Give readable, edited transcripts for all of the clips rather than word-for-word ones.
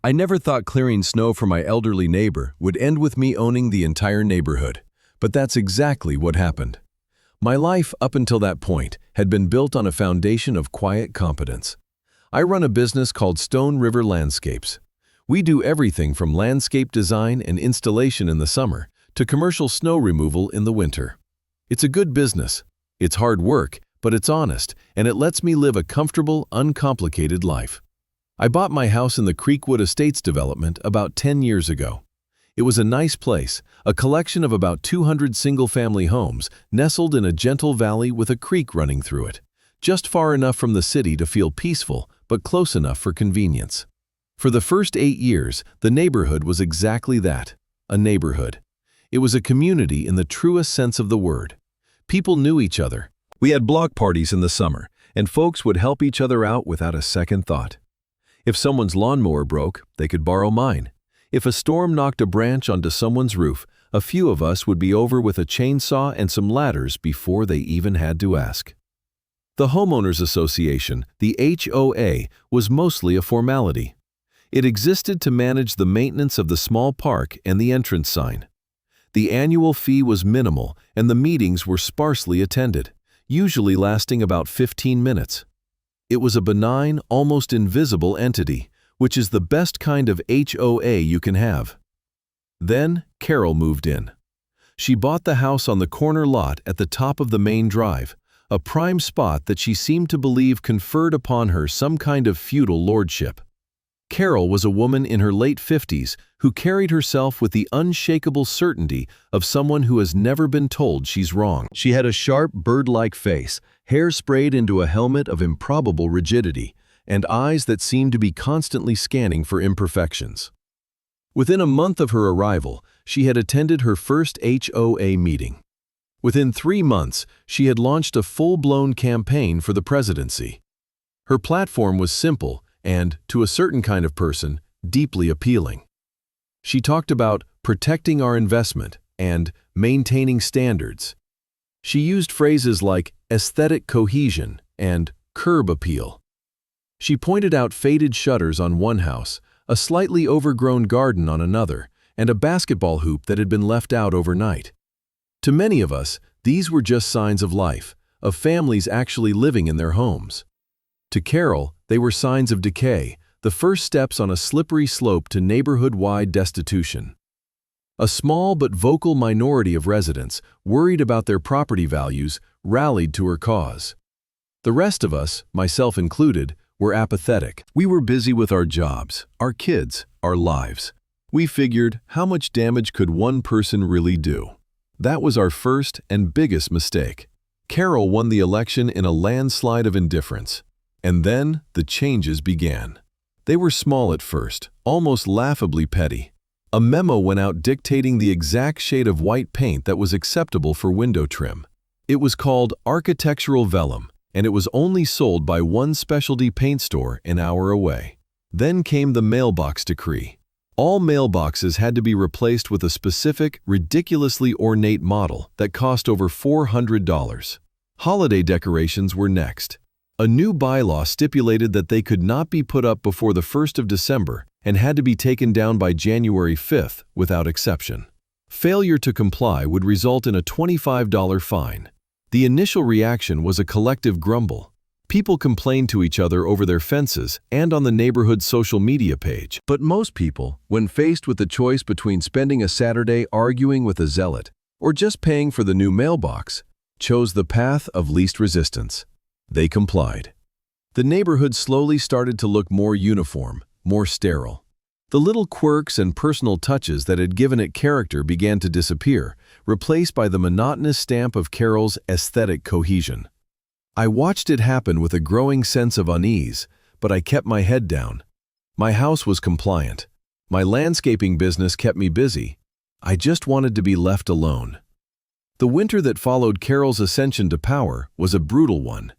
I never thought clearing snow for my elderly neighbor would end with me owning the entire neighborhood, but that's exactly what happened. My life up until that point had been built on a foundation of quiet competence. I run a business called Stone River Landscapes. We do everything from landscape design and installation in the summer to commercial snow removal in the winter. It's a good business. It's hard work, but it's honest, and it lets me live a comfortable, uncomplicated life. I bought my house in the Creekwood Estates development about 10 years ago. It was a nice place, a collection of about 200 single-family homes nestled in a gentle valley with a creek running through it, just far enough from the city to feel peaceful, but close enough for convenience. For the first 8 years, the neighborhood was exactly that, a neighborhood. It was a community in the truest sense of the word. People knew each other. We had block parties in the summer, and folks would help each other out without a second thought. If someone's lawnmower broke, they could borrow mine. If a storm knocked a branch onto someone's roof, a few of us would be over with a chainsaw and some ladders before they even had to ask. The Homeowners Association, the HOA, was mostly a formality. It existed to manage the maintenance of the small park and the entrance sign. The annual fee was minimal and the meetings were sparsely attended, usually lasting about 15 minutes. It was a benign, almost invisible entity, which is the best kind of HOA you can have. Then Carol moved in. She bought the house on the corner lot at the top of the main drive, a prime spot that she seemed to believe conferred upon her some kind of feudal lordship. Carol was a woman in her late 50s who carried herself with the unshakable certainty of someone who has never been told she's wrong. She had a sharp, bird-like face, hair sprayed into a helmet of improbable rigidity, and eyes that seemed to be constantly scanning for imperfections. Within a month of her arrival, she had attended her first HOA meeting. Within 3 months, she had launched a full-blown campaign for the presidency. Her platform was simple and, to a certain kind of person, deeply appealing. She talked about protecting our investment and maintaining standards. She used phrases like aesthetic cohesion and curb appeal. She pointed out faded shutters on one house, a slightly overgrown garden on another, and a basketball hoop that had been left out overnight. To many of us, these were just signs of life, of families actually living in their homes. To Carol, they were signs of decay, the first steps on a slippery slope to neighborhood-wide destitution. A small but vocal minority of residents, worried about their property values, rallied to her cause. The rest of us, myself included, were apathetic. We were busy with our jobs, our kids, our lives. We figured, how much damage could one person really do? That was our first and biggest mistake. Carol won the election in a landslide of indifference. And then the changes began. They were small at first, almost laughably petty. A memo went out dictating the exact shade of white paint that was acceptable for window trim. It was called architectural vellum, and it was only sold by one specialty paint store an hour away. Then came the mailbox decree. All mailboxes had to be replaced with a specific, ridiculously ornate model that cost over $400. Holiday decorations were next. A new bylaw stipulated that they could not be put up before the 1st of December and had to be taken down by January 5th without exception. Failure to comply would result in a $25 fine. The initial reaction was a collective grumble. People complained to each other over their fences and on the neighborhood social media page. But most people, when faced with the choice between spending a Saturday arguing with a zealot or just paying for the new mailbox, chose the path of least resistance. They complied. The neighborhood slowly started to look more uniform, more sterile. The little quirks and personal touches that had given it character began to disappear, replaced by the monotonous stamp of Carol's aesthetic cohesion. I watched it happen with a growing sense of unease, but I kept my head down. My house was compliant. My landscaping business kept me busy. I just wanted to be left alone. The winter that followed Carol's ascension to power was a brutal one.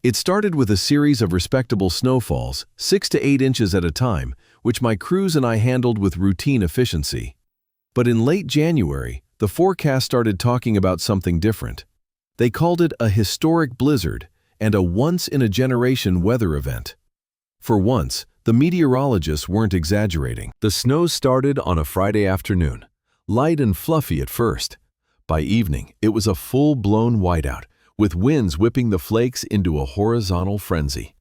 It started with a series of respectable snowfalls, 6 to 8 inches at a time, which my crews and I handled with routine efficiency. But in late January, the forecast started talking about something different. They called it a historic blizzard and a once-in-a-generation weather event. For once, The meteorologists weren't exaggerating. The snow started on a Friday afternoon, light and fluffy at first. By evening, it was a full-blown whiteout, with winds whipping the flakes into a horizontal frenzy.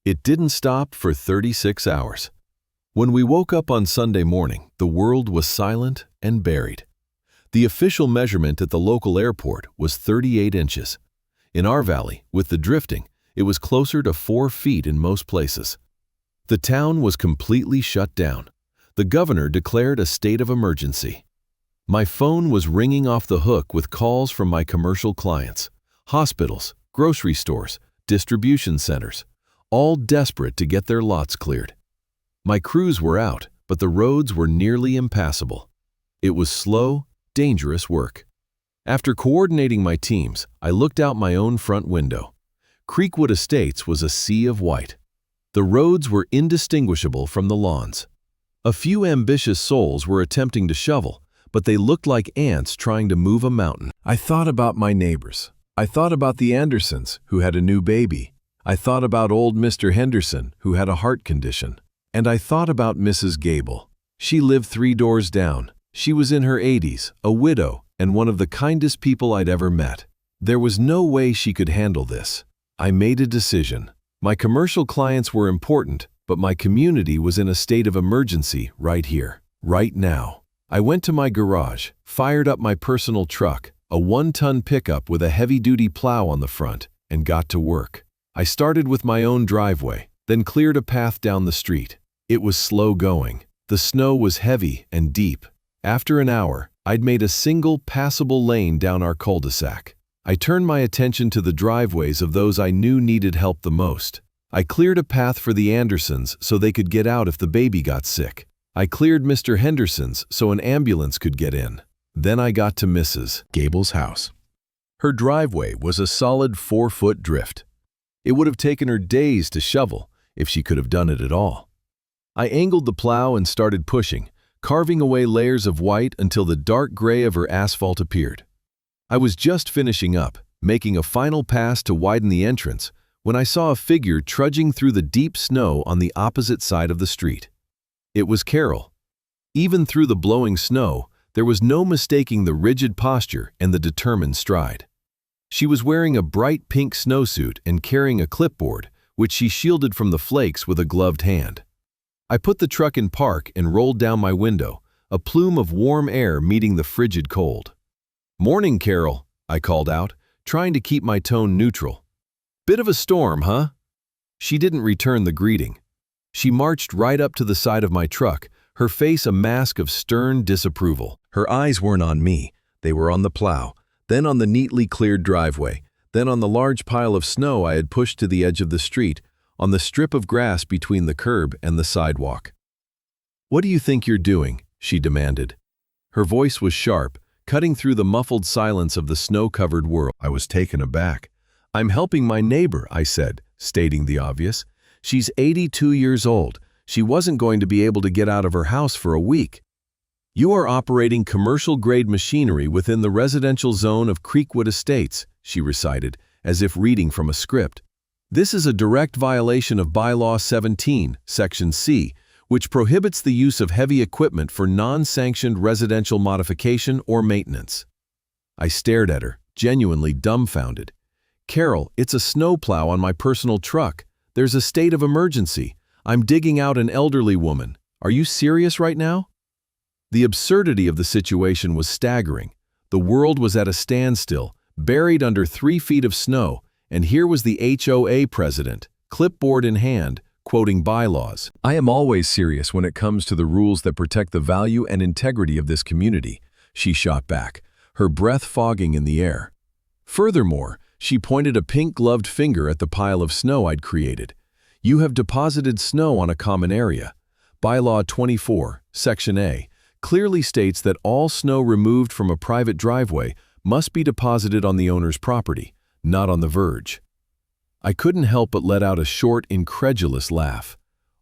It didn't stop for 36 hours. When we woke up on Sunday morning, the world was silent and buried. The official measurement at the local airport was 38 inches. In our valley, with the drifting, it was closer to 4 feet in most places. The town was completely shut down. The governor declared a state of emergency. My phone was ringing off the hook with calls from my commercial clients, hospitals, grocery stores, distribution centers, all desperate to get their lots cleared. My crews were out, but the roads were nearly impassable. It was slow, dangerous work. After coordinating my teams, I looked out my own front window. Creekwood Estates was a sea of white. The roads were indistinguishable from the lawns. A few ambitious souls were attempting to shovel, but they looked like ants trying to move a mountain. I thought about my neighbors. I thought about the Andersons, who had a new baby. I thought about old Mr. Henderson, who had a heart condition. And I thought about Mrs. Gable. She lived 3 doors down. She was in her 80s, a widow, and one of the kindest people I'd ever met. There was no way she could handle this. I made a decision. My commercial clients were important, but my community was in a state of emergency right here, right now. I went to my garage, fired up my personal truck, a 1-ton pickup with a heavy-duty plow on the front, and got to work. I started with my own driveway, then cleared a path down the street. It was slow going. The snow was heavy and deep. After an hour, I'd made a single passable lane down our cul-de-sac. I turned my attention to the driveways of those I knew needed help the most. I cleared a path for the Andersons so they could get out if the baby got sick. I cleared Mr. Henderson's so an ambulance could get in. Then I got to Mrs. Gable's house. Her driveway was a solid 4-foot drift. It would have taken her days to shovel if she could have done it at all. I angled the plow and started pushing, carving away layers of white until the dark gray of her asphalt appeared. I was just finishing up, making a final pass to widen the entrance, when I saw a figure trudging through the deep snow on the opposite side of the street. It was Carol. Even through the blowing snow, there was no mistaking the rigid posture and the determined stride. She was wearing a bright pink snowsuit and carrying a clipboard, which she shielded from the flakes with a gloved hand. I put the truck in park and rolled down my window, a plume of warm air meeting the frigid cold. "Morning, Carol," I called out, trying to keep my tone neutral. "Bit of a storm, huh?" She didn't return the greeting. She marched right up to the side of my truck, her face a mask of stern disapproval. Her eyes weren't on me, they were on the plow, then on the neatly cleared driveway, then on the large pile of snow I had pushed to the edge of the street, on the strip of grass between the curb and the sidewalk. "What do you think you're doing?" she demanded. Her voice was sharp, cutting through the muffled silence of the snow-covered world. I was taken aback. "I'm helping my neighbor," I said, stating the obvious. "She's 82 years old. She wasn't going to be able to get out of her house for a week." "You are operating commercial-grade machinery within the residential zone of Creekwood Estates," she recited, as if reading from a script. "This is a direct violation of Bylaw 17, Section C, which prohibits the use of heavy equipment for non-sanctioned residential modification or maintenance." I stared at her, genuinely dumbfounded. "Carol, it's a snowplow on my personal truck. There's a state of emergency. I'm digging out an elderly woman. Are you serious right now?" The absurdity of the situation was staggering. The world was at a standstill, buried under 3 feet of snow, and here was the HOA president, clipboard in hand, quoting bylaws. "I am always serious when it comes to the rules that protect the value and integrity of this community," she shot back, her breath fogging in the air. Furthermore, she pointed a pink-gloved finger at the pile of snow I'd created. "You have deposited snow on a common area. Bylaw 24, Section A, clearly states that all snow removed from a private driveway must be deposited on the owner's property, not on the verge." I couldn't help but let out a short, incredulous laugh.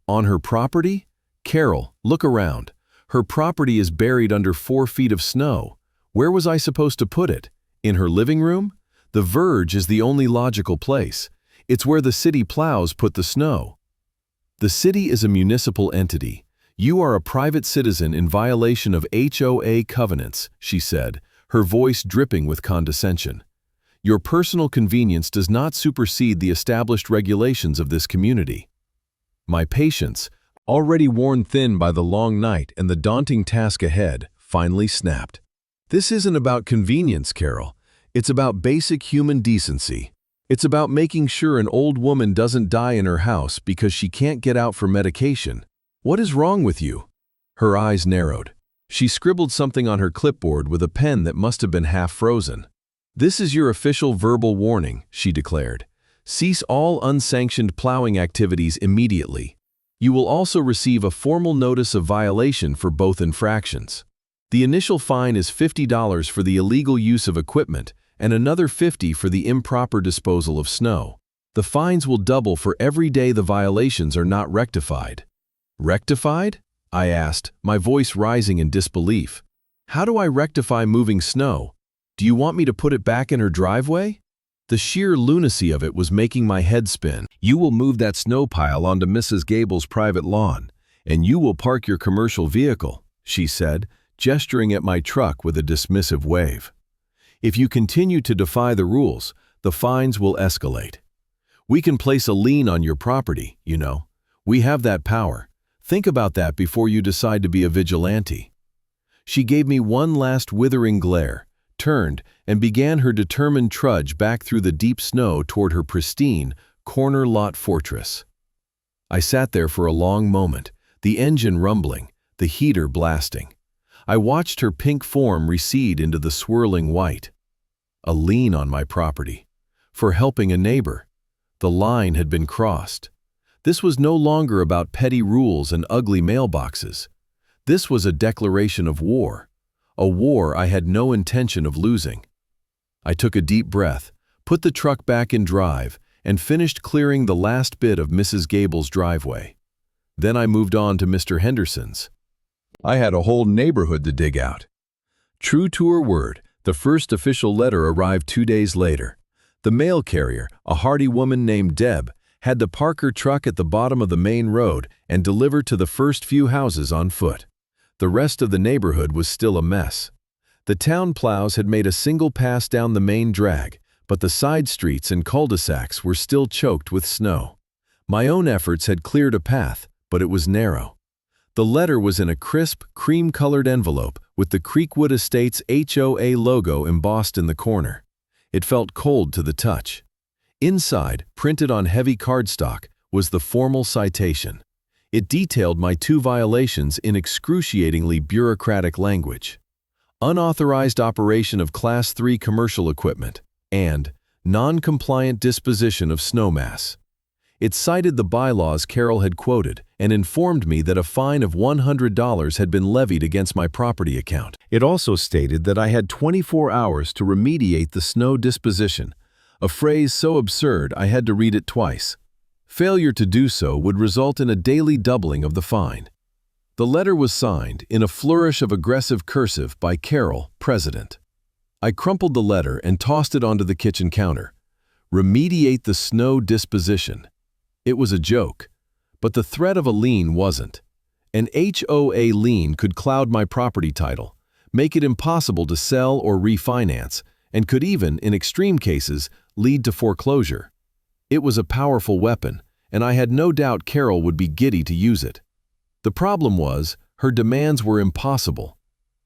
"On her property? Carol, look around. Her property is buried under 4 feet of snow. Where was I supposed to put it? In her living room? The verge is the only logical place. It's where the city plows put the snow." The city is a municipal entity. You are a private citizen in violation of HOA covenants, she said, her voice dripping with condescension. Your personal convenience does not supersede the established regulations of this community. My patience, already worn thin by the long night and the daunting task ahead, finally snapped. This isn't about convenience, Carol. It's about basic human decency. It's about making sure an old woman doesn't die in her house because she can't get out for medication. What is wrong with you? Her eyes narrowed. She scribbled something on her clipboard with a pen that must have been half frozen. This is your official verbal warning, she declared. Cease all unsanctioned plowing activities immediately. You will also receive a formal notice of violation for both infractions. The initial fine is $50 for the illegal use of equipment and another $50 for the improper disposal of snow. The fines will double for every day the violations are not rectified. Rectified? I asked, my voice rising in disbelief. How do I rectify moving snow? Do you want me to put it back in her driveway? The sheer lunacy of it was making my head spin. You will move that snow pile onto Mrs. Gable's private lawn, and you will park your commercial vehicle, she said, gesturing at my truck with a dismissive wave. If you continue to defy the rules, the fines will escalate. We can place a lien on your property, you know. We have that power. Think about that before you decide to be a vigilante. She gave me one last withering glare, turned, and began her determined trudge back through the deep snow toward her pristine, corner lot fortress. I sat there for a long moment, the engine rumbling, the heater blasting. I watched her pink form recede into the swirling white. A lien on my property. For helping a neighbor. The line had been crossed. This was no longer about petty rules and ugly mailboxes. This was a declaration of war. A war I had no intention of losing. I took a deep breath, put the truck back in drive, and finished clearing the last bit of Mrs. Gable's driveway. Then I moved on to Mr. Henderson's. I had a whole neighborhood to dig out. True to her word, the first official letter arrived 2 days later. The mail carrier, a hardy woman named Deb, had to park her truck at the bottom of the main road and deliver to the first few houses on foot. The rest of the neighborhood was still a mess. The town plows had made a single pass down the main drag, but the side streets and cul-de-sacs were still choked with snow. My own efforts had cleared a path, but it was narrow. The letter was in a crisp, cream-colored envelope with the Creekwood Estates HOA logo embossed in the corner. It felt cold to the touch. Inside, printed on heavy cardstock, was the formal citation. It detailed my 2 violations in excruciatingly bureaucratic language. Unauthorized operation of Class 3 commercial equipment and non-compliant disposition of snowmass. It cited the bylaws Carol had quoted and informed me that a fine of $100 had been levied against my property account. It also stated that I had 24 hours to remediate the snow disposition, a phrase so absurd I had to read it twice. Failure to do so would result in a daily doubling of the fine. The letter was signed, in a flourish of aggressive cursive, by Carol, President. I crumpled the letter and tossed it onto the kitchen counter. Remediate the snow disposition. It was a joke, but the threat of a lien wasn't. An HOA lien could cloud my property title, make it impossible to sell or refinance, and could even, in extreme cases, lead to foreclosure. It was a powerful weapon, and I had no doubt Carol would be giddy to use it. The problem was, her demands were impossible.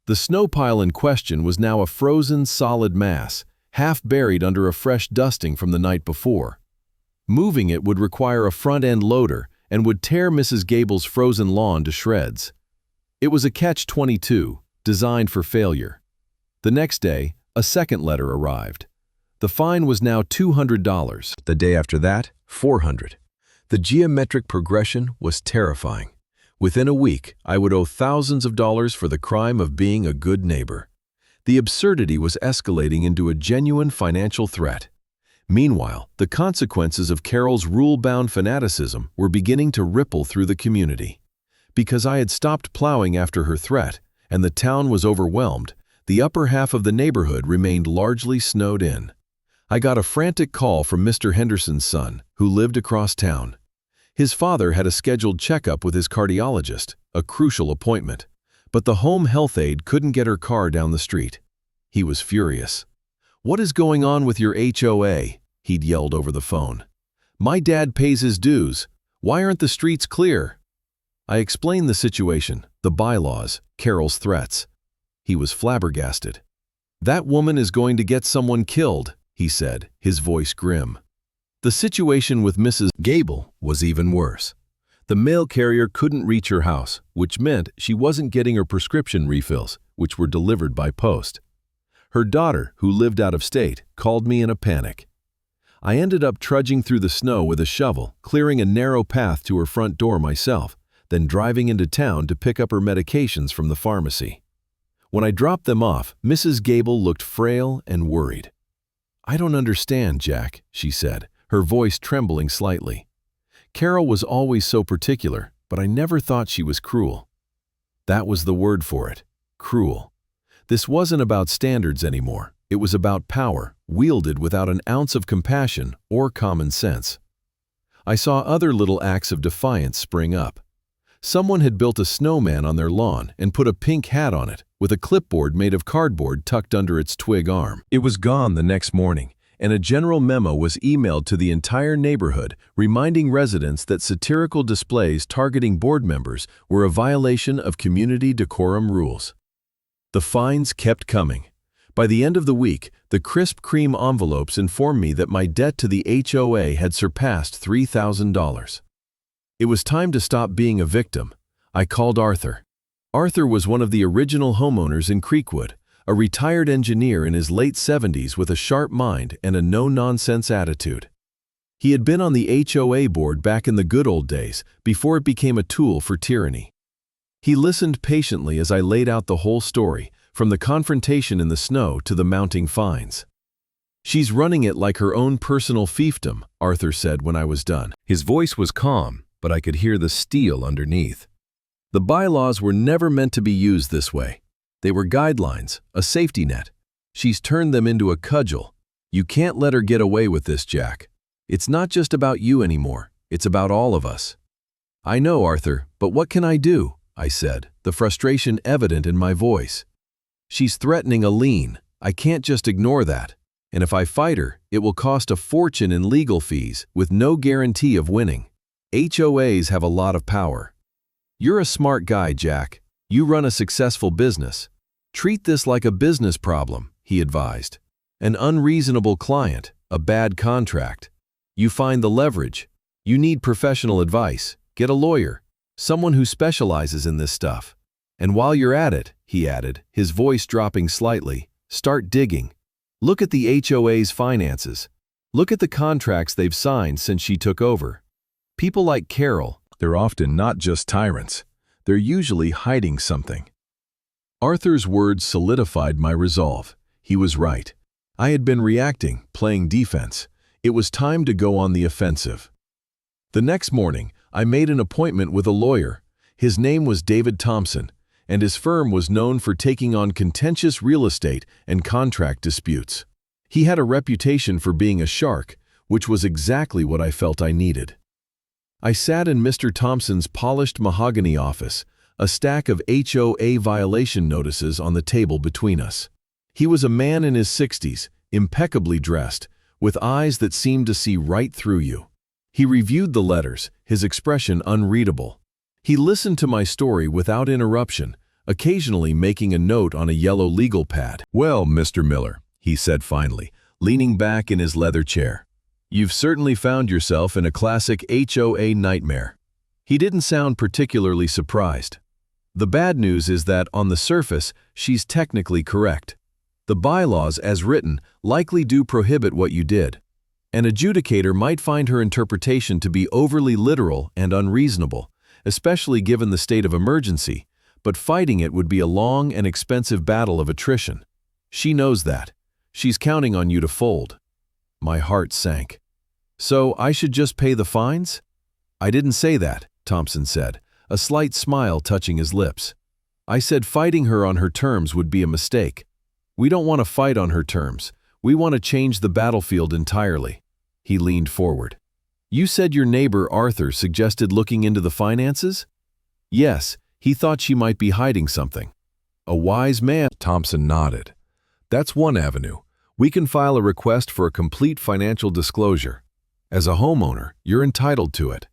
The snow pile in question was now a frozen, solid mass, half buried under a fresh dusting from the night before. Moving it would require a front-end loader and would tear Mrs. Gable's frozen lawn to shreds. It was a catch-22, designed for failure. The next day, a second letter arrived. The fine was now $200. The day after that, $400. The geometric progression was terrifying. Within a week, I would owe thousands of dollars for the crime of being a good neighbor. The absurdity was escalating into a genuine financial threat. Meanwhile, the consequences of Carol's rule-bound fanaticism were beginning to ripple through the community. Because I had stopped plowing after her threat, and the town was overwhelmed, the upper half of the neighborhood remained largely snowed in. I got a frantic call from Mr. Henderson's son, who lived across town. His father had a scheduled checkup with his cardiologist, a crucial appointment, but the home health aide couldn't get her car down the street. He was furious. "What is going on with your HOA?" he'd yelled over the phone. "My dad pays his dues. Why aren't the streets clear?" I explained the situation, the bylaws, Carol's threats. He was flabbergasted. "That woman is going to get someone killed," he said, his voice grim. The situation with Mrs. Gable was even worse. The mail carrier couldn't reach her house, which meant she wasn't getting her prescription refills, which were delivered by post. Her daughter, who lived out of state, called me in a panic. I ended up trudging through the snow with a shovel, clearing a narrow path to her front door myself, then driving into town to pick up her medications from the pharmacy. When I dropped them off, Mrs. Gable looked frail and worried. "I don't understand, Jack," she said, her voice trembling slightly. "Carol was always so particular, but I never thought she was cruel." That was the word for it, cruel. This wasn't about standards anymore. It was about power, wielded without an ounce of compassion or common sense. I saw other little acts of defiance spring up. Someone had built a snowman on their lawn and put a pink hat on it, with a clipboard made of cardboard tucked under its twig arm. It was gone the next morning, and a general memo was emailed to the entire neighborhood, reminding residents that satirical displays targeting board members were a violation of community decorum rules. The fines kept coming. By the end of the week, the crisp cream envelopes informed me that my debt to the HOA had surpassed $3,000. It was time to stop being a victim. I called Arthur. Arthur was one of the original homeowners in Creekwood, a retired engineer in his late 70s with a sharp mind and a no-nonsense attitude. He had been on the HOA board back in the good old days, before it became a tool for tyranny. He listened patiently as I laid out the whole story, from the confrontation in the snow to the mounting fines. "She's running it like her own personal fiefdom," Arthur said when I was done. His voice was calm, but I could hear the steel underneath. "The bylaws were never meant to be used this way. They were guidelines, a safety net. She's turned them into a cudgel. You can't let her get away with this, Jack. It's not just about you anymore. It's about all of us." "I know, Arthur, but what can I do?" I said, the frustration evident in my voice. "She's threatening a lien. I can't just ignore that. And if I fight her, it will cost a fortune in legal fees with no guarantee of winning. HOAs have a lot of power." "You're a smart guy, Jack. You run a successful business. Treat this like a business problem," he advised. "An unreasonable client, a bad contract. You find the leverage. You need professional advice. Get a lawyer, someone who specializes in this stuff. And while you're at it," he added, his voice dropping slightly, "start digging. Look at the HOA's finances. Look at the contracts they've signed since she took over. People like Carol, they're often not just tyrants. They're usually hiding something." Arthur's words solidified my resolve. He was right. I had been reacting, playing defense. It was time to go on the offensive. The next morning, I made an appointment with a lawyer. His name was David Thompson, and his firm was known for taking on contentious real estate and contract disputes. He had a reputation for being a shark, which was exactly what I felt I needed. I sat in Mr. Thompson's polished mahogany office, a stack of HOA violation notices on the table between us. He was a man in his 60s, impeccably dressed, with eyes that seemed to see right through you. He reviewed the letters, his expression unreadable. He listened to my story without interruption, occasionally making a note on a yellow legal pad. "Well, Mr. Miller," he said finally, leaning back in his leather chair, "you've certainly found yourself in a classic HOA nightmare." He didn't sound particularly surprised. "The bad news is that, on the surface, she's technically correct. The bylaws, as written, likely do prohibit what you did. An adjudicator might find her interpretation to be overly literal and unreasonable, especially given the state of emergency, but fighting it would be a long and expensive battle of attrition. She knows that. She's counting on you to fold." My heart sank. "So I should just pay the fines?" "I didn't say that," Thompson said, a slight smile touching his lips. "I said fighting her on her terms would be a mistake. We don't want to fight on her terms. We want to change the battlefield entirely." He leaned forward. You said your neighbor Arthur suggested looking into the finances? Yes, he thought she might be hiding something. A wise man. Thompson nodded. That's one avenue. We can file a request for a complete financial disclosure. As a homeowner, you're entitled to it.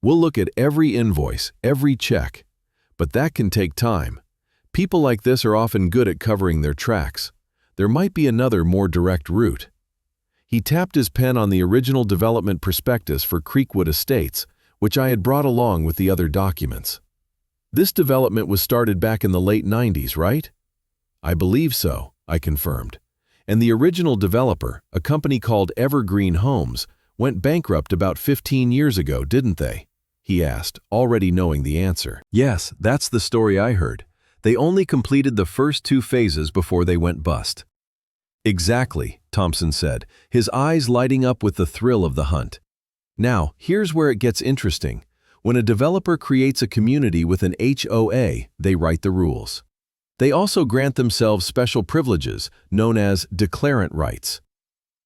We'll look at every invoice, every check. But that can take time. People like this are often good at covering their tracks. There might be another, more direct route. He tapped his pen on the original development prospectus for Creekwood Estates, which I had brought along with the other documents. This development was started back in the late 90s, right? I believe so, I confirmed. And the original developer, a company called Evergreen Homes, went bankrupt about 15 years ago, didn't they? He asked, already knowing the answer. Yes, that's the story I heard. They only completed the first 2 phases before they went bust. Exactly, Thompson said, his eyes lighting up with the thrill of the hunt. Now, here's where it gets interesting. When a developer creates a community with an HOA, they write the rules. They also grant themselves special privileges, known as declarant rights.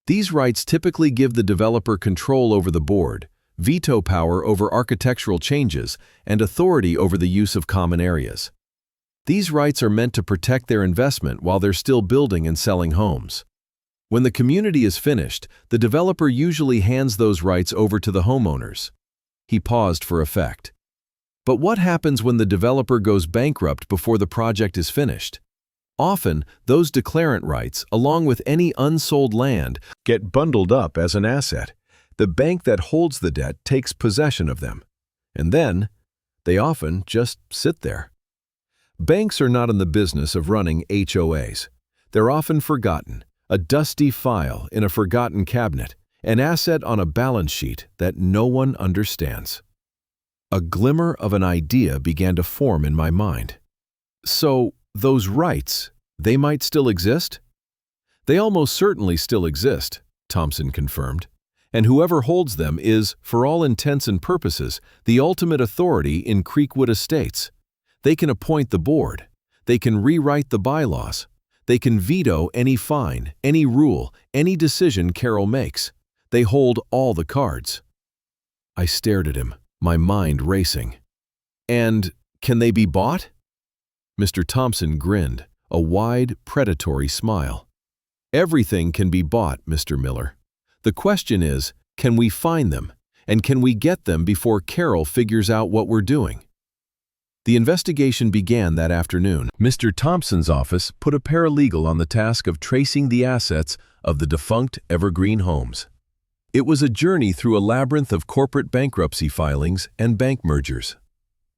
These rights typically give the developer control over the board, veto power over architectural changes, and authority over the use of common areas. These rights are meant to protect their investment while they're still building and selling homes. When the community is finished, the developer usually hands those rights over to the homeowners. He paused for effect. But what happens when the developer goes bankrupt before the project is finished? Often, those declarant rights, along with any unsold land, get bundled up as an asset. The bank that holds the debt takes possession of them. And then, they often just sit there. Banks are not in the business of running HOAs. They're often forgotten, a dusty file in a forgotten cabinet, an asset on a balance sheet that no one understands. A glimmer of an idea began to form in my mind. So, those rights, they might still exist? They almost certainly still exist, Thompson confirmed. And whoever holds them is, for all intents and purposes, the ultimate authority in Creekwood Estates. They can appoint the board. They can rewrite the bylaws. They can veto any fine, any rule, any decision Carol makes. They hold all the cards. I stared at him, my mind racing. And can they be bought? Mr. Thompson grinned, a wide, predatory smile. Everything can be bought, Mr. Miller. The question is, can we find them? And can we get them before Carol figures out what we're doing? The investigation began that afternoon. Mr. Thompson's office put a paralegal on the task of tracing the assets of the defunct Evergreen Homes. It was a journey through a labyrinth of corporate bankruptcy filings and bank mergers.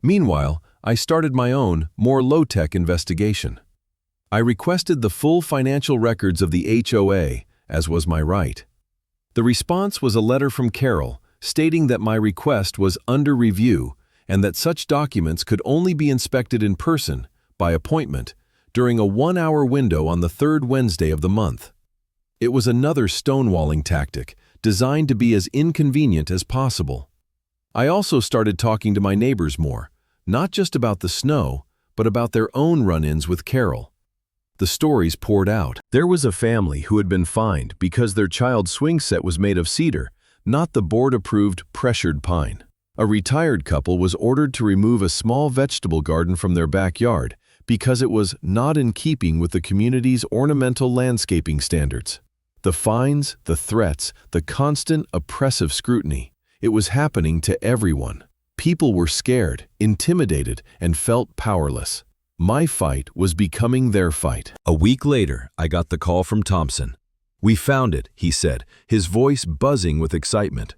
Meanwhile, I started my own, more low-tech investigation. I requested the full financial records of the HOA, as was my right. The response was a letter from Carol stating that my request was under review and that such documents could only be inspected in person, by appointment, during a 1-hour window on the 3rd Wednesday of the month. It was another stonewalling tactic, designed to be as inconvenient as possible. I also started talking to my neighbors more, not just about the snow, but about their own run-ins with Carol. The stories poured out. There was a family who had been fined because their child's swing set was made of cedar, not the board-approved pressured pine. A retired couple was ordered to remove a small vegetable garden from their backyard because it was not in keeping with the community's ornamental landscaping standards. The fines, the threats, the constant oppressive scrutiny. It was happening to everyone. People were scared, intimidated, and felt powerless. My fight was becoming their fight. A week later, I got the call from Thompson. "We found it," he said, his voice buzzing with excitement.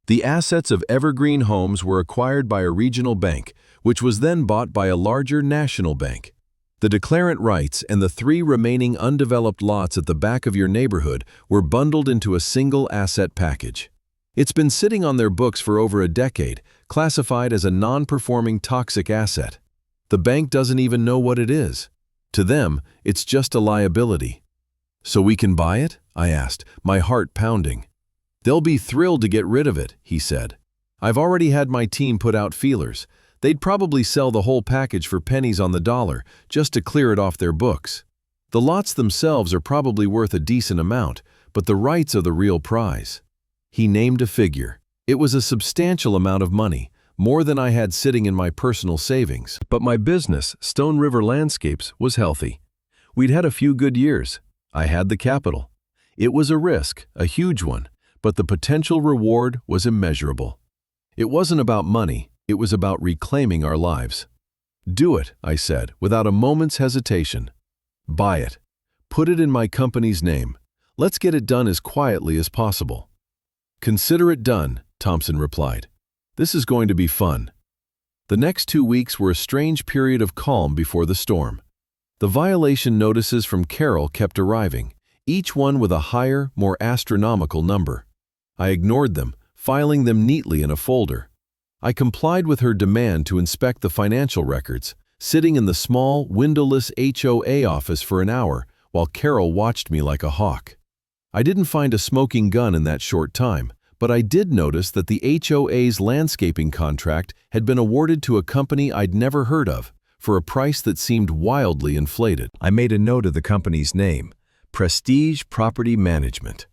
The assets of Evergreen Homes were acquired by a regional bank, which was then bought by a larger national bank. The declarant rights and the 3 remaining undeveloped lots at the back of your neighborhood were bundled into a single asset package. It's been sitting on their books for over a decade, classified as a non-performing toxic asset. The bank doesn't even know what it is. To them, it's just a liability. "So we can buy it?" I asked, my heart pounding. "They'll be thrilled to get rid of it," he said. "I've already had my team put out feelers. They'd probably sell the whole package for pennies on the dollar, just to clear it off their books. The lots themselves are probably worth a decent amount, but the rights are the real prize." He named a figure, It was a substantial amount of money, more than I had sitting in my personal savings. But my business, Stone River Landscapes, was healthy. We'd had a few good years. I had the capital. It was a risk, a huge one, but the potential reward was immeasurable. It wasn't about money, it was about reclaiming our lives. Do it, I said, without a moment's hesitation. Buy it. Put it in my company's name. Let's get it done as quietly as possible. Consider it done, Thompson replied. This is going to be fun. The next 2 weeks were a strange period of calm before the storm. The violation notices from Carol kept arriving, each one with a higher, more astronomical number. I ignored them, filing them neatly in a folder. I complied with her demand to inspect the financial records, sitting in the small, windowless HOA office for an hour while Carol watched me like a hawk. I didn't find a smoking gun in that short time, but I did notice that the HOA's landscaping contract had been awarded to a company I'd never heard of, for a price that seemed wildly inflated. I made a note of the company's name, Prestige Property Management.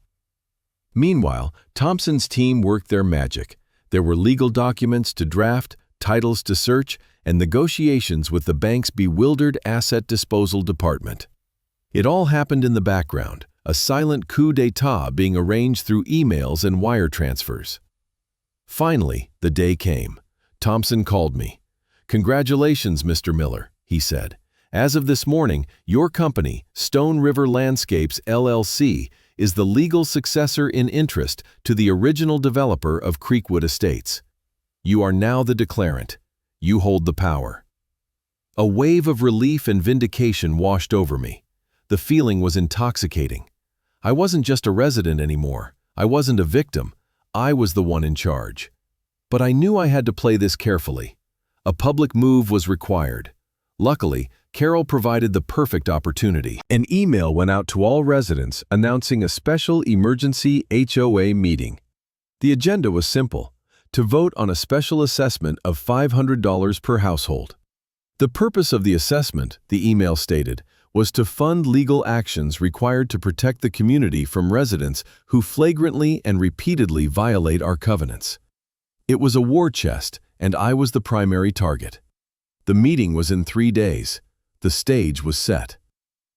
Meanwhile, Thompson's team worked their magic. There were legal documents to draft, titles to search, and negotiations with the bank's bewildered asset disposal department. It all happened in the background, a silent coup d'etat being arranged through emails and wire transfers. Finally, the day came. Thompson called me. "Congratulations, Mr. Miller," he said. "As of this morning, your company, Stone River Landscapes, LLC, is the legal successor in interest to the original developer of Creekwood Estates. You are now the declarant. You hold the power." A wave of relief and vindication washed over me. The feeling was intoxicating. I wasn't just a resident anymore. I wasn't a victim. I was the one in charge. But I knew I had to play this carefully. A public move was required. Luckily, Carol provided the perfect opportunity. An email went out to all residents announcing a special emergency HOA meeting. The agenda was simple: to vote on a special assessment of $500 per household. The purpose of the assessment, the email stated, was to fund legal actions required to protect the community from residents who flagrantly and repeatedly violate our covenants. It was a war chest, and I was the primary target. The meeting was in 3 days. The stage was set.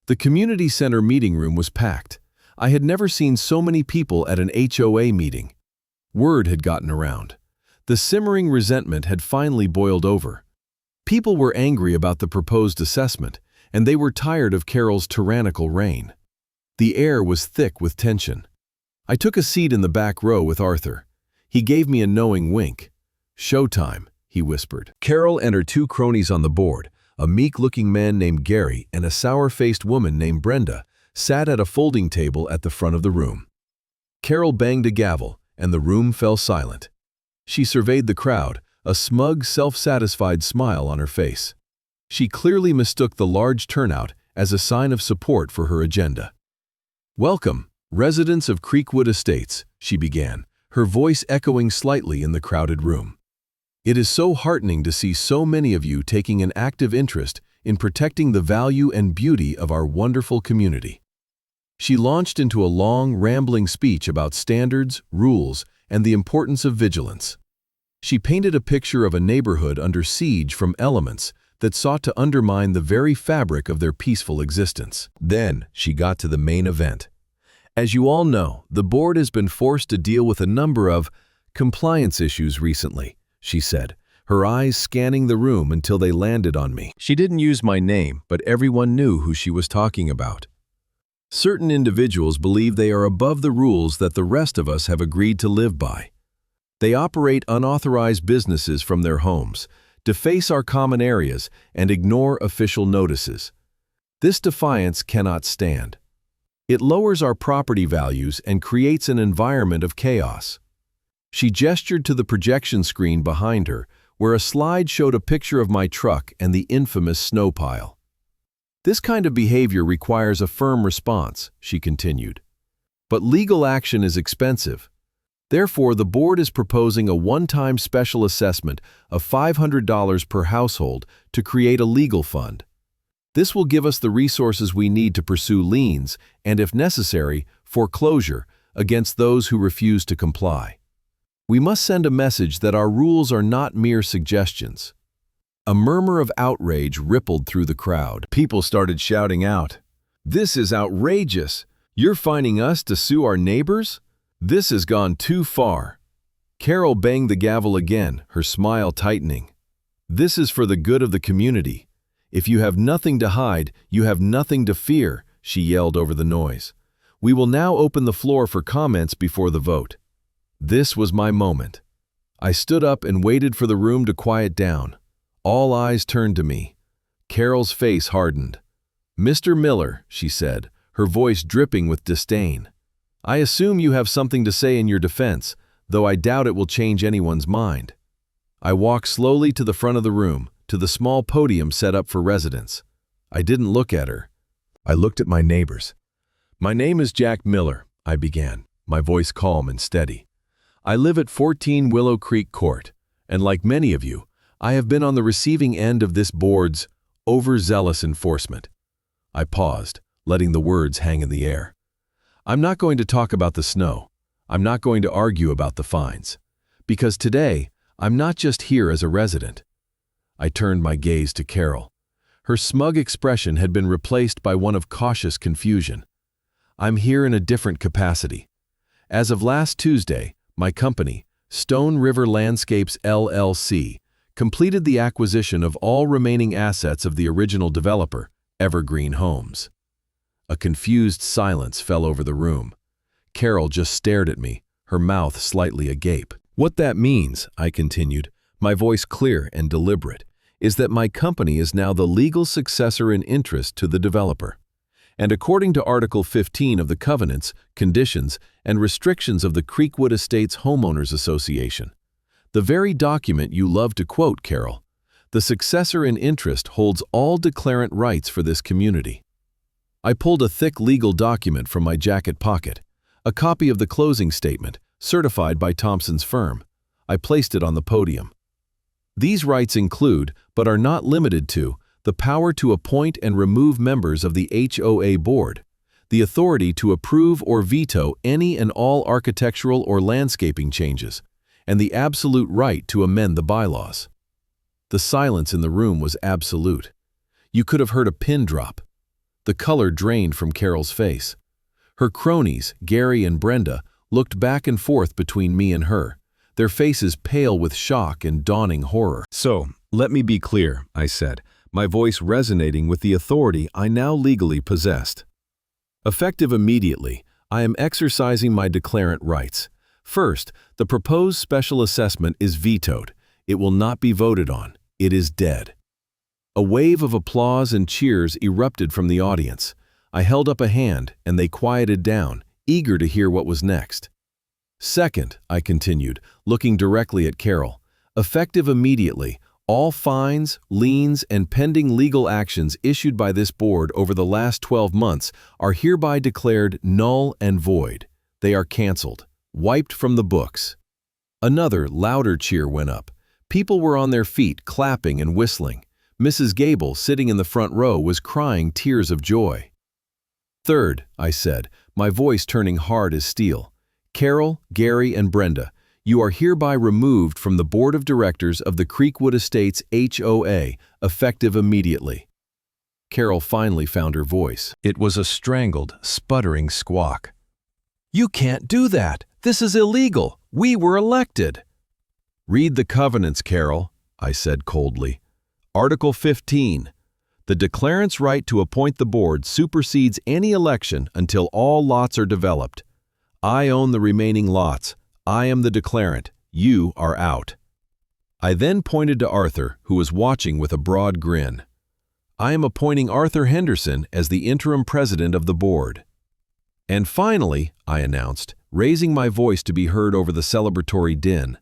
The community center meeting room was packed. I had never seen so many people at an HOA meeting. Word had gotten around. The simmering resentment had finally boiled over. People were angry about the proposed assessment, and they were tired of Carol's tyrannical reign. The air was thick with tension. I took a seat in the back row with Arthur. He gave me a knowing wink. "Showtime," he whispered. Carol and her 2 cronies on the board, a meek-looking man named Gary and a sour-faced woman named Brenda, sat at a folding table at the front of the room. Carol banged a gavel, and the room fell silent. She surveyed the crowd, a smug, self-satisfied smile on her face. She clearly mistook the large turnout as a sign of support for her agenda. "Welcome, residents of Creekwood Estates," she began, her voice echoing slightly in the crowded room. "It is so heartening to see so many of you taking an active interest in protecting the value and beauty of our wonderful community." She launched into a long, rambling speech about standards, rules, and the importance of vigilance. She painted a picture of a neighborhood under siege from elements that sought to undermine the very fabric of their peaceful existence. Then she got to the main event. "As you all know, the board has been forced to deal with a number of compliance issues recently," she said, her eyes scanning the room until they landed on me. She didn't use my name, but everyone knew who she was talking about. Certain individuals believe they are above the rules that the rest of us have agreed to live by. They operate unauthorized businesses from their homes, deface our common areas, and ignore official notices. This defiance cannot stand. It lowers our property values and creates an environment of chaos. She gestured to the projection screen behind her, where a slide showed a picture of my truck and the infamous snow pile. "This kind of behavior requires a firm response," she continued. "But legal action is expensive. Therefore, the board is proposing a one-time special assessment of $500 per household to create a legal fund. This will give us the resources we need to pursue liens and, if necessary, foreclosure against those who refuse to comply." We must send a message that our rules are not mere suggestions. A murmur of outrage rippled through the crowd. People started shouting out, "This is outrageous! You're fining us to sue our neighbors? This has gone too far." Carol banged the gavel again, her smile tightening. "This is for the good of the community. If you have nothing to hide, you have nothing to fear," she yelled over the noise. "We will now open the floor for comments before the vote." This was my moment. I stood up and waited for the room to quiet down. All eyes turned to me. Carol's face hardened. "Mr. Miller," she said, her voice dripping with disdain, "I assume you have something to say in your defense, though I doubt it will change anyone's mind." I walked slowly to the front of the room, to the small podium set up for residents. I didn't look at her. I looked at my neighbors. "My name is Jack Miller," I began, my voice calm and steady. "I live at 14 Willow Creek Court, and like many of you, I have been on the receiving end of this board's overzealous enforcement." I paused, letting the words hang in the air. "I'm not going to talk about the snow. I'm not going to argue about the fines. Because today, I'm not just here as a resident." I turned my gaze to Carol. Her smug expression had been replaced by one of cautious confusion. "I'm here in a different capacity. As of last Tuesday, my company, Stone River Landscapes LLC, completed the acquisition of all remaining assets of the original developer, Evergreen Homes." A confused silence fell over the room. Carol just stared at me, her mouth slightly agape. "What that means," I continued, my voice clear and deliberate, "is that my company is now the legal successor in interest to the developer. And according to Article 15 of the Covenants, Conditions, and Restrictions of the Creekwood Estates Homeowners Association, the very document you love to quote, Carol, the successor in interest holds all declarant rights for this community." I pulled a thick legal document from my jacket pocket, a copy of the closing statement, certified by Thompson's firm. I placed it on the podium. "These rights include, but are not limited to, the power to appoint and remove members of the HOA board, the authority to approve or veto any and all architectural or landscaping changes, and the absolute right to amend the bylaws." The silence in the room was absolute. You could have heard a pin drop. The color drained from Carol's face. Her cronies, Gary and Brenda, looked back and forth between me and her, their faces pale with shock and dawning horror. "So, let me be clear," I said, my voice resonating with the authority I now legally possessed. "Effective immediately, I am exercising my declarant rights. First, the proposed special assessment is vetoed. It will not be voted on. It is dead." A wave of applause and cheers erupted from the audience. I held up a hand, and they quieted down, eager to hear what was next. "Second," I continued, looking directly at Carol, "effective immediately, all fines, liens, and pending legal actions issued by this board over the last 12 months are hereby declared null and void. They are canceled, wiped from the books." Another, louder cheer went up. People were on their feet, clapping and whistling. Mrs. Gable, sitting in the front row, was crying tears of joy. "Third," I said, my voice turning hard as steel, "Carol, Gary, and Brenda, you are hereby removed from the Board of Directors of the Creekwood Estates HOA, effective immediately." Carol finally found her voice. It was a strangled, sputtering squawk. "You can't do that! This is illegal! We were elected!" "Read the covenants, Carol," I said coldly. "Article 15. The declarant's right to appoint the board supersedes any election until all lots are developed. I own the remaining lots. I am the declarant. You are out." I then pointed to Arthur, who was watching with a broad grin. "I am appointing Arthur Henderson as the interim president of the board." "And finally," I announced, raising my voice to be heard over the celebratory din,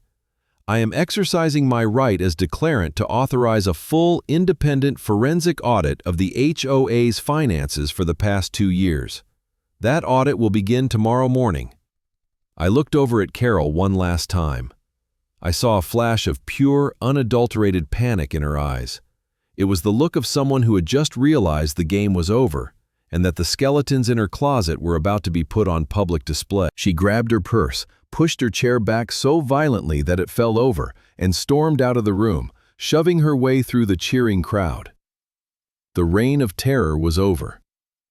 "I am exercising my right as declarant to authorize a full, independent forensic audit of the HOA's finances for the past 2 years. That audit will begin tomorrow morning." I looked over at Carol one last time. I saw a flash of pure, unadulterated panic in her eyes. It was the look of someone who had just realized the game was over, and that the skeletons in her closet were about to be put on public display. She grabbed her purse, pushed her chair back so violently that it fell over and stormed out of the room, shoving her way through the cheering crowd. The reign of terror was over.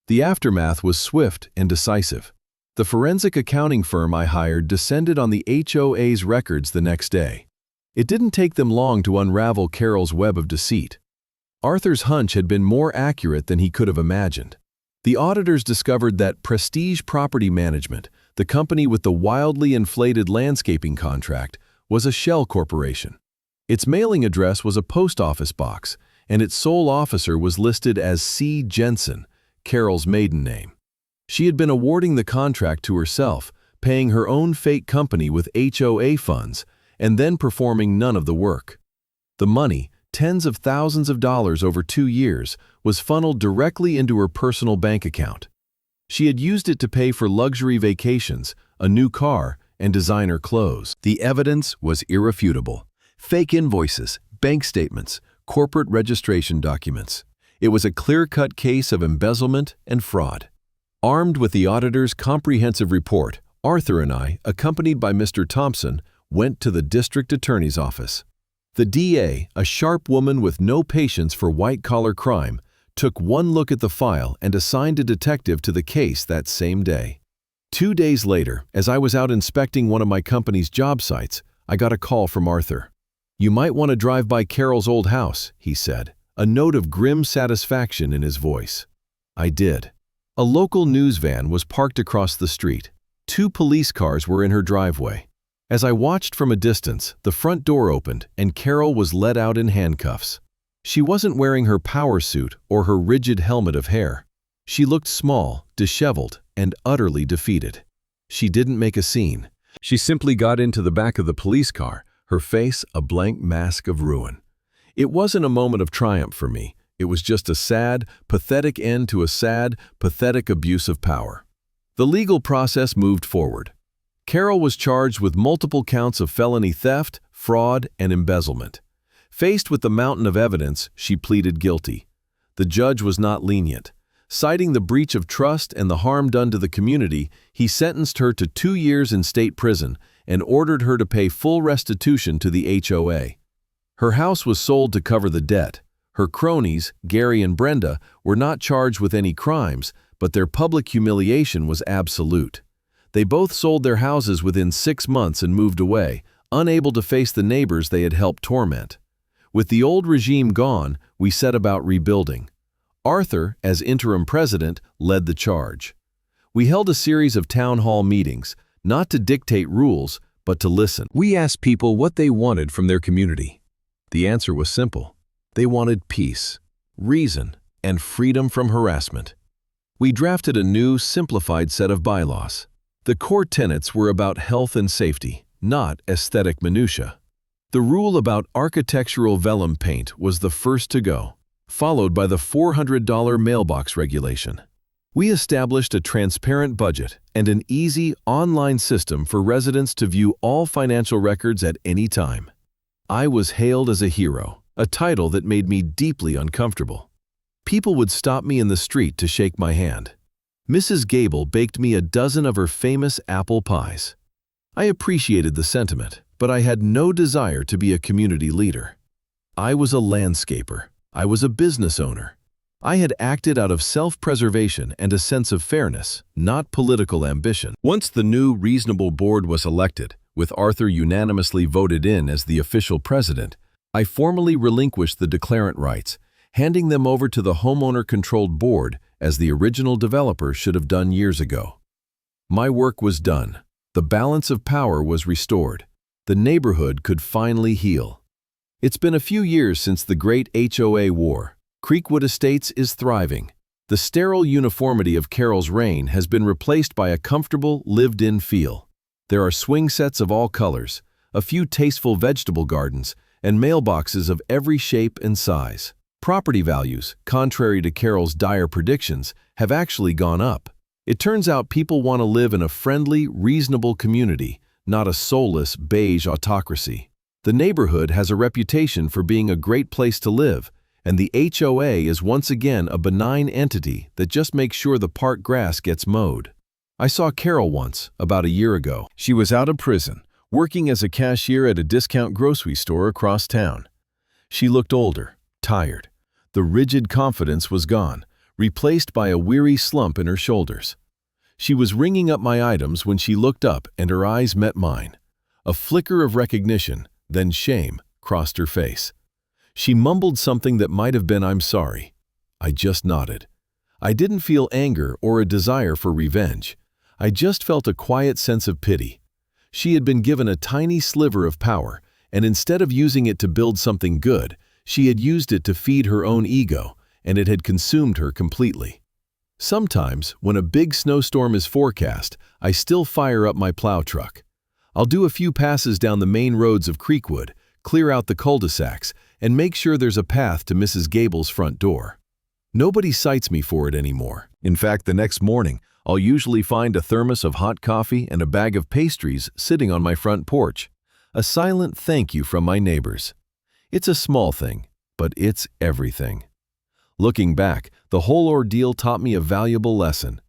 The aftermath was swift and decisive. The forensic accounting firm I hired descended on the HOA's records the next day. It didn't take them long to unravel Carol's web of deceit. Arthur's hunch had been more accurate than he could have imagined. The auditors discovered that Prestige Property Management, the company with the wildly inflated landscaping contract, was a shell corporation. Its mailing address was a post office box, and its sole officer was listed as C. Jensen, Carol's maiden name. She had been awarding the contract to herself, paying her own fake company with HOA funds, and then performing none of the work. The money, tens of thousands of dollars over 2 years, was funneled directly into her personal bank account. She had used it to pay for luxury vacations, a new car, and designer clothes. The evidence was irrefutable. Fake invoices, bank statements, corporate registration documents. It was a clear-cut case of embezzlement and fraud. Armed with the auditor's comprehensive report, Arthur and I, accompanied by Mr. Thompson, went to the district attorney's office. The DA, a sharp woman with no patience for white-collar crime, took one look at the file and assigned a detective to the case that same day. 2 days later, as I was out inspecting one of my company's job sites, I got a call from Arthur. "You might want to drive by Carol's old house," he said, a note of grim satisfaction in his voice. I did. A local news van was parked across the street. 2 police cars were in her driveway. As I watched from a distance, the front door opened and Carol was led out in handcuffs. She wasn't wearing her power suit or her rigid helmet of hair. She looked small, disheveled, and utterly defeated. She didn't make a scene. She simply got into the back of the police car, her face a blank mask of ruin. It wasn't a moment of triumph for me. It was just a sad, pathetic end to a sad, pathetic abuse of power. The legal process moved forward. Carol was charged with multiple counts of felony theft, fraud, and embezzlement. Faced with the mountain of evidence, she pleaded guilty. The judge was not lenient. Citing the breach of trust and the harm done to the community, he sentenced her to 2 years in state prison and ordered her to pay full restitution to the HOA. Her house was sold to cover the debt. Her cronies, Gary and Brenda, were not charged with any crimes, but their public humiliation was absolute. They both sold their houses within 6 months and moved away, unable to face the neighbors they had helped torment. With the old regime gone, we set about rebuilding. Arthur, as interim president, led the charge. We held a series of town hall meetings, not to dictate rules, but to listen. We asked people what they wanted from their community. The answer was simple. They wanted peace, reason, and freedom from harassment. We drafted a new, simplified set of bylaws. The core tenets were about health and safety, not aesthetic minutia. The rule about architectural vellum paint was the first to go, followed by the $400 mailbox regulation. We established a transparent budget and an easy online system for residents to view all financial records at any time. I was hailed as a hero, a title that made me deeply uncomfortable. People would stop me in the street to shake my hand. Mrs. Gable baked me a dozen of her famous apple pies. I appreciated the sentiment, but I had no desire to be a community leader. I was a landscaper. I was a business owner. I had acted out of self-preservation and a sense of fairness, not political ambition. Once the new, reasonable board was elected, with Arthur unanimously voted in as the official president, I formally relinquished the declarant rights, handing them over to the homeowner-controlled board as the original developer should have done years ago. My work was done. The balance of power was restored. The neighborhood could finally heal. It's been a few years since the great HOA war. Creekwood Estates is thriving. The sterile uniformity of Carol's reign has been replaced by a comfortable, lived-in feel. There are swing sets of all colors, a few tasteful vegetable gardens, and mailboxes of every shape and size. Property values, contrary to Carol's dire predictions, have actually gone up. It turns out people want to live in a friendly, reasonable community, not a soulless, beige autocracy. The neighborhood has a reputation for being a great place to live, and the HOA is once again a benign entity that just makes sure the park grass gets mowed. I saw Carol once, about a year ago. She was out of prison, working as a cashier at a discount grocery store across town. She looked older, tired. The rigid confidence was gone, replaced by a weary slump in her shoulders. She was ringing up my items when she looked up and her eyes met mine. A flicker of recognition, then shame, crossed her face. She mumbled something that might have been "I'm sorry." I just nodded. I didn't feel anger or a desire for revenge. I just felt a quiet sense of pity. She had been given a tiny sliver of power, and instead of using it to build something good, she had used it to feed her own ego, and it had consumed her completely. Sometimes, when a big snowstorm is forecast, I still fire up my plow truck. I'll do a few passes down the main roads of Creekwood, clear out the cul-de-sacs, and make sure there's a path to Mrs. Gable's front door. Nobody cites me for it anymore. In fact, the next morning, I'll usually find a thermos of hot coffee and a bag of pastries sitting on my front porch. A silent thank you from my neighbors. It's a small thing, but it's everything. Looking back, the whole ordeal taught me a valuable lesson.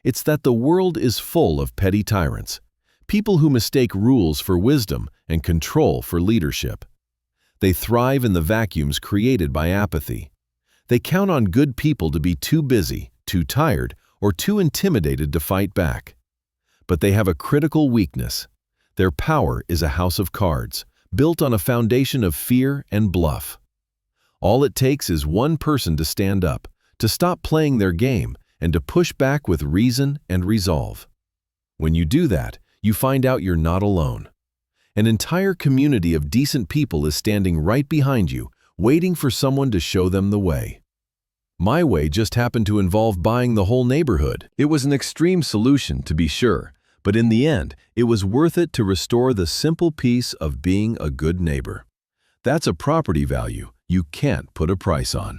It's that the world is full of petty tyrants, people who mistake rules for wisdom and control for leadership. They thrive in the vacuums created by apathy. They count on good people to be too busy, too tired, or too intimidated to fight back. But they have a critical weakness. Their power is a house of cards, built on a foundation of fear and bluff. All it takes is one person to stand up, to stop playing their game, and to push back with reason and resolve. When you do that, you find out you're not alone. An entire community of decent people is standing right behind you, waiting for someone to show them the way. My way just happened to involve buying the whole neighborhood. It was an extreme solution, to be sure, but in the end, it was worth it to restore the simple peace of being a good neighbor. That's a property value you can't put a price on.